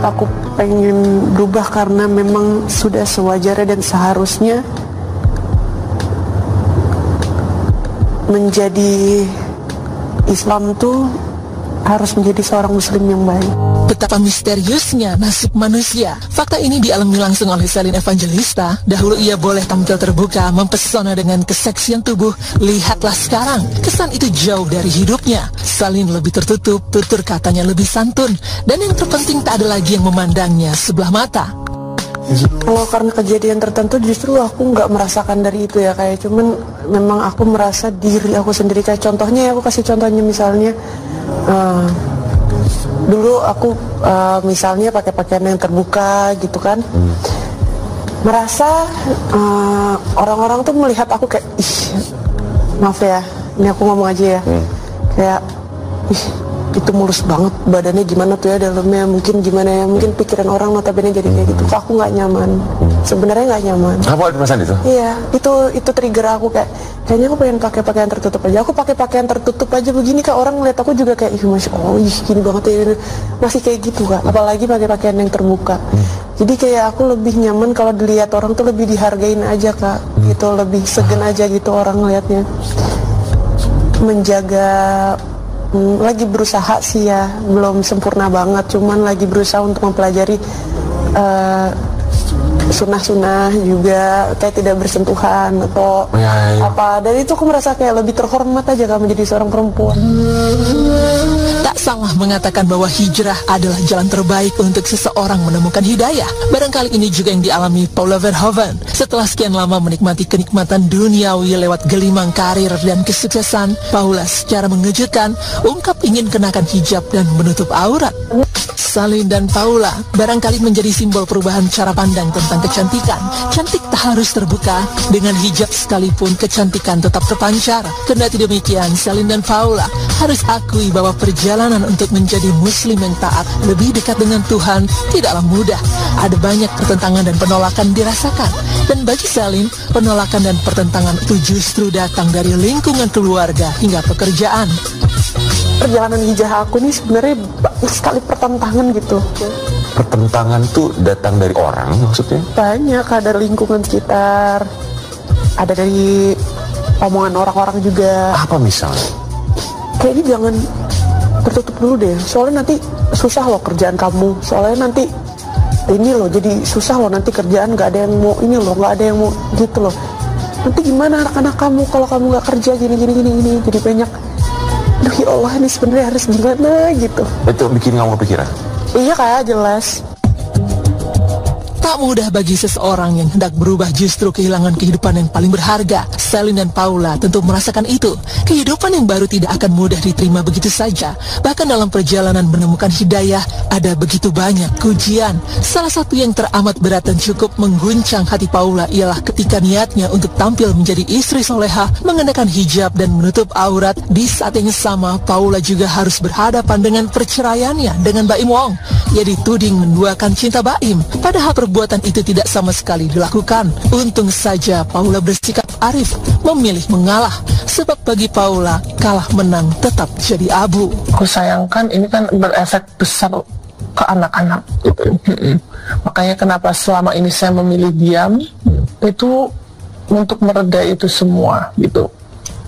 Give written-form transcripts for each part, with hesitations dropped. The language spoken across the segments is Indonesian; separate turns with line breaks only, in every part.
aku pengen berubah karena memang sudah sewajarnya dan seharusnya menjadi Islam tuh harus menjadi seorang muslim yang baik.
Betapa misteriusnya nasib manusia. Fakta ini dialami langsung oleh Celine Evangelista. Dahulu ia boleh tampil terbuka, mempesona dengan keseksian tubuh. Lihatlah sekarang, kesan itu jauh dari hidupnya. Celine lebih tertutup, tutur katanya lebih santun. Dan yang terpenting tak ada lagi yang memandangnya sebelah mata.
Kalau karena kejadian tertentu justru aku nggak merasakan dari itu ya, kayak cuman memang aku merasa diri aku sendiri. Kayak contohnya, aku kasih contohnya misalnya, dulu aku misalnya pakai pakaian yang terbuka gitu kan, merasa orang-orang tuh melihat aku kayak, ih maaf ya, ini aku ngomong aja ya, kayak ih itu mulus banget badannya, gimana tuh ya dalamnya, mungkin gimana ya, mungkin pikiran orang notabene jadi kayak gitu. Kok aku nggak nyaman, sebenarnya nggak nyaman.
Kamu ada perasaan itu?
Iya, itu trigger aku, kayaknya aku pengen pakai pakaian tertutup aja. Aku pakai pakaian tertutup aja begini kak, orang ngeliat aku juga kayak, ih masya Allah, ih gini banget ya, masih kayak gitu kak. Apalagi pakai pakaian yang terbuka. Jadi kayak aku lebih nyaman kalau dilihat orang tuh lebih dihargain aja kak, gitu, lebih segen aja gitu orang ngeliatnya. Menjaga lagi berusaha sih ya, belum sempurna banget, cuman lagi berusaha untuk mempelajari sunnah-sunnah juga, kayak tidak bersentuhan atau apa. Dan itu aku merasa kayak lebih terhormat aja kan menjadi seorang perempuan.
Tak salah mengatakan bahwa hijrah adalah jalan terbaik untuk seseorang menemukan hidayah. Barangkali ini juga yang dialami Paula Verhoeven. Setelah sekian lama menikmati kenikmatan duniawi lewat gelimang karir dan kesuksesan, Paula secara mengejutkan ungkap ingin kenakan hijab dan menutup aurat. Celine dan Paula barangkali menjadi simbol perubahan cara pandang tentang kecantikan. Cantik tak harus terbuka, dengan hijab sekalipun kecantikan tetap terpancar. Kendati demikian, Celine dan Paula harus akui bahwa perjalanan untuk menjadi muslim yang taat, lebih dekat dengan Tuhan, tidaklah mudah. Ada banyak pertentangan dan penolakan dirasakan. Dan bagi Celine, penolakan dan pertentangan itu justru datang dari lingkungan keluarga hingga pekerjaan.
Perjalanan hijrah aku ini sebenarnya banyak sekali pertentangan gitu.
Pertentangan tuh datang dari orang maksudnya?
Banyak, ada lingkungan sekitar, ada dari omongan orang-orang juga.
Apa misalnya?
Kayaknya jangan tertutup dulu deh, soalnya nanti susah loh kerjaan kamu. Soalnya nanti ini loh, jadi susah loh nanti kerjaan, gak ada yang mau ini loh, gak ada yang mau gitu loh. Nanti gimana anak-anak kamu kalau kamu gak kerja gini. Jadi banyak, aduh ya Allah, ini sebenarnya harus gimana gitu.
Itu bikin kamu kepikiran?
Iya kak, jelas.
Tak mudah bagi seseorang yang hendak berubah justru kehilangan kehidupan yang paling berharga. Celine dan Paula tentu merasakan itu. Kehidupan yang baru tidak akan mudah diterima begitu saja. Bahkan dalam perjalanan menemukan hidayah, ada begitu banyak ujian. Salah satu yang teramat berat dan cukup mengguncang hati Paula ialah ketika niatnya untuk tampil menjadi istri soleha, mengenakan hijab dan menutup aurat. Di saat yang sama, Paula juga harus berhadapan dengan perceraiannya dengan Baim Wong. Ia dituding menduakan cinta Baim, padahal perbuatan itu tidak sama sekali dilakukan. Untung saja Paula bersikap arif, memilih mengalah. Sebab bagi Paula, kalah menang tetap jadi abu.
Aku sayangkan ini kan berefek besar ke anak-anak gitu. Makanya kenapa selama ini saya memilih diam, itu untuk meredai itu semua gitu.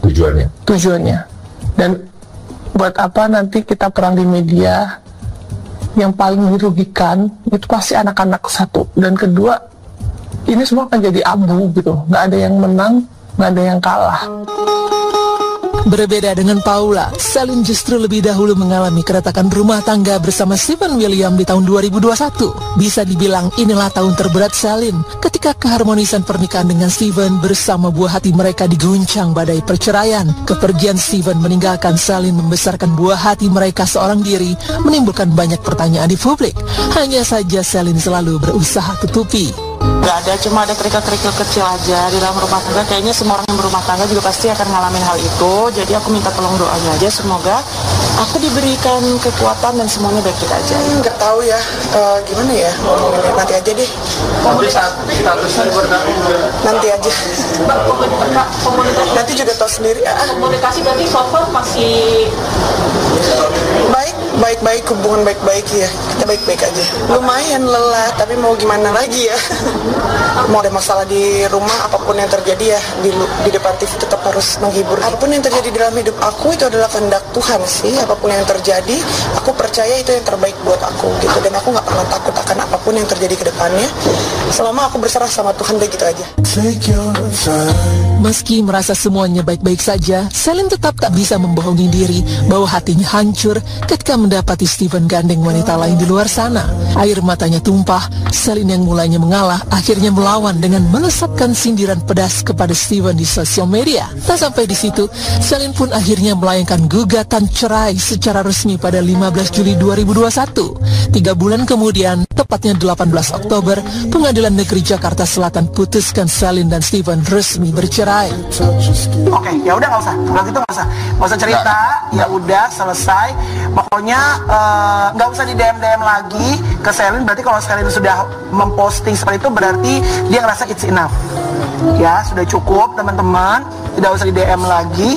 Tujuannya. Dan buat apa nanti kita perang di media? Yang paling dirugikan itu pasti anak-anak satu, dan kedua ini semua akan jadi abu gitu, nggak ada yang menang, nggak ada yang kalah.
Berbeda dengan Paula, Celine justru lebih dahulu mengalami keretakan rumah tangga bersama Steven William di tahun 2021. Bisa dibilang inilah tahun terberat Celine, ketika keharmonisan pernikahan dengan Steven bersama buah hati mereka diguncang badai perceraian. Kepergian Steven meninggalkan Celine membesarkan buah hati mereka seorang diri, menimbulkan banyak pertanyaan di publik. Hanya saja Celine selalu berusaha tutupi.
Gak ada, cuma ada kerikil-kerikil kecil aja di dalam rumah tangga. Kayaknya semua orang yang berumah tangga juga pasti akan ngalamin hal itu. Jadi aku minta tolong doanya aja, semoga aku diberikan kekuatan dan semuanya baik-baik aja.
Nggak tahu ya, gimana ya, nanti aja deh. Nanti aja. Nanti juga tahu sendiri.
Komunikasi berarti so far masih
baik. baik-baik, hubungan baik-baik ya. Kita baik-baik aja. Lumayan lelah, tapi mau gimana lagi ya. Mau ada masalah di rumah, apapun yang terjadi ya di depan TV tetap harus menghibur. Apapun yang terjadi dalam hidup aku itu adalah kehendak Tuhan sih. Apapun yang terjadi, aku percaya itu yang terbaik buat aku gitu. Dan aku nggak pernah takut akan apapun yang terjadi ke depannya. Selama aku berserah sama Tuhan, begitu aja.
Meski merasa semuanya baik-baik saja, Celine tetap tak bisa membohongi diri bahwa hatinya hancur ketika mendapati Steven gandeng wanita lain di luar sana. Air matanya tumpah, Celine yang mulainya mengalah akhirnya melawan dengan melesatkan sindiran pedas kepada Steven di sosial media. Tak sampai di situ, Celine pun akhirnya melayangkan gugatan cerai secara resmi pada 15 Juli 2021. 3 bulan kemudian, tepatnya 18 Oktober, Pengadilan Negeri Jakarta Selatan putuskan Celine dan Steven resmi bercerai.
Oke, ya udah nggak usah. Kalau gitu nggak usah cerita. Ya udah selesai. Pokoknya nggak usah di DM lagi ke Celine. Berarti kalau Celine sudah memposting seperti itu, berarti dia ngerasa it's enough. Ya sudah cukup teman-teman. Tidak usah di DM lagi.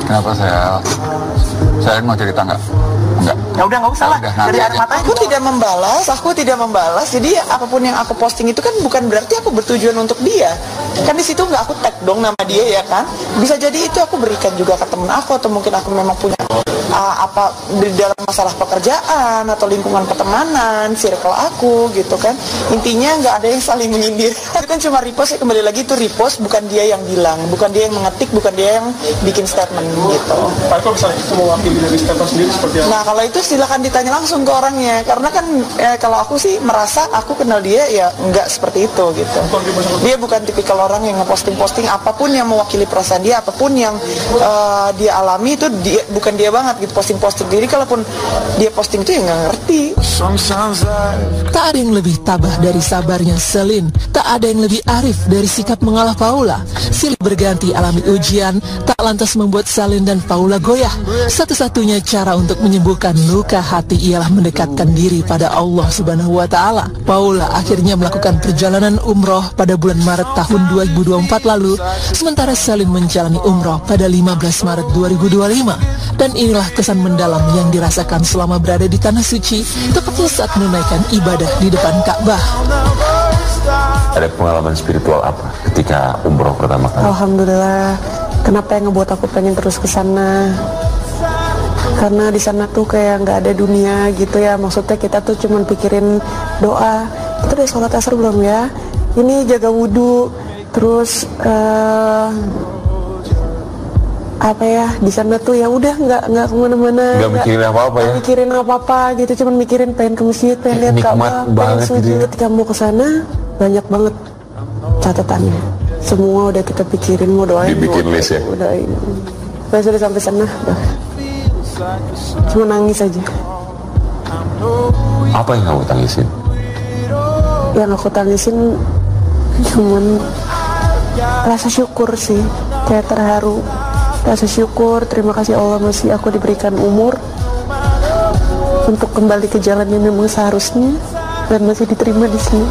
Kenapa saya mau cerita nggak? Enggak.
Ya udah nggak usah lah. Dari air mata
aku tidak membalas. Jadi apapun yang aku posting itu kan bukan berarti aku bertujuan untuk dia. Kan di situ nggak aku tag dong nama dia ya kan. Bisa jadi itu aku berikan juga ke temen aku, atau mungkin aku memang punya apa di dalam masalah pekerjaan atau lingkungan pertemanan, circle aku gitu kan. Intinya nggak ada yang saling menyindir. Itu kan cuma repost, ya kembali lagi itu repost, bukan dia yang bilang, bukan dia yang mengetik, bukan dia yang bikin statement gitu.
Pak, kalau misalnya itu mewakili dari statement sendiri seperti apa?
Nah kalau itu silakan ditanya langsung ke orangnya, karena kan kalau aku sih merasa aku kenal dia ya nggak seperti itu gitu. Dia bukan tipikal orang yang ngeposting-posting apapun yang mewakili perasaan dia, apapun yang dia alami itu bukan dia banget gitu, posting-posting. Jadi kalaupun dia posting itu ya nggak ngerti.
Tak ada yang lebih tabah dari sabarnya Celine. Tak ada yang lebih arif dari sikap mengalah Paula. Silih berganti alami ujian tak lantas membuat Celine dan Paula goyah. Satu-satunya cara untuk menyembuhkan luka hati ialah mendekatkan diri pada Allah Subhanahu wa Ta'ala. Paula akhirnya melakukan perjalanan umroh pada bulan Maret tahun 2024 lalu, sementara Celine menjalani umroh pada 15 Maret 2025. Dan inilah kesan mendalam yang dirasakan selama berada di Tanah Suci, tepatnya saat menunaikan ibadah di depan Ka'bah.
Ada pengalaman spiritual apa ketika umroh pertama kali?
Alhamdulillah. Kenapa yang ngebuat aku pengen terus ke sana? Karena di sana tuh kayak nggak ada dunia gitu ya. Maksudnya kita tuh cuman pikirin doa. Kita udah sholat asar belum ya? Ini jaga wudhu. Terus apa ya, di sana tuh ya udah nggak kemana-mana,
nggak mikirin apa-apa ya,
mikirin apa-apa gitu, cuman mikirin pengen ke masjid, pengen lihat Ka'bah, pengen sujud. Ketika mau ke sana banyak banget catatannya, semua udah kita pikirin, mau doain,
dibikin list ya,
doain. Pas sudah sampai sana cuma nangis aja.
Apa yang kamu tangisin?
Yang aku tangisin cuman rasa syukur sih, kayak terharu. Rasa syukur, terima kasih Allah masih aku diberikan umur untuk kembali ke jalan yang memang seharusnya dan masih diterima di sini.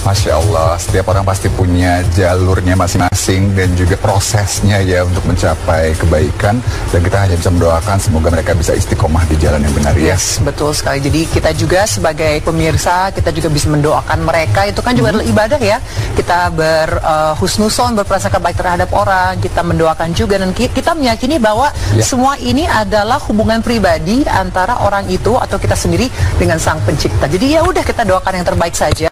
Masya Allah, setiap orang pasti punya jalurnya masing-masing dan juga prosesnya ya untuk mencapai kebaikan, dan kita hanya bisa mendoakan semoga mereka bisa istiqomah di jalan yang benar ya.
Yes, betul sekali. Jadi kita juga sebagai pemirsa, kita juga bisa mendoakan mereka, itu kan juga adalah ibadah ya. Kita berhusnuzon, berprasangka baik terhadap orang, kita mendoakan juga, dan kita meyakini bahwa semua ini adalah hubungan pribadi antara orang itu atau kita sendiri dengan Sang Pencipta. Jadi ya udah, kita doakan yang terbaik saja.